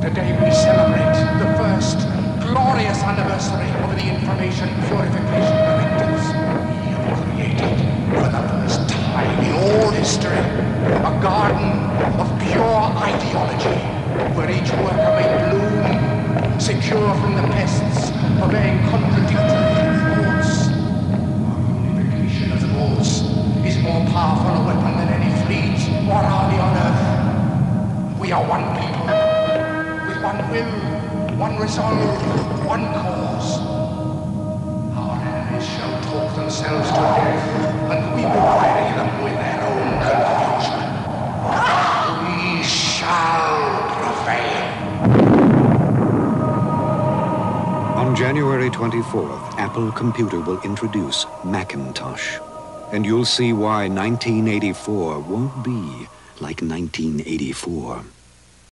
Today we celebrate the first glorious anniversary of the Information Purification Directives. We have created, for the first time in all history, a garden of pure ideology, where each worker may bloom, secure from the pests of vague contradictory thoughts. Our unification of thoughts is more powerful a weapon than any fleet or army on earth. We are one people, with one will, one resolve, one cause. Our enemies shall talk themselves to death, and we will bury them with their own confusion. We shall prevail. On January 24th, Apple Computer will introduce Macintosh. And you'll see why 1984 won't be like 1984.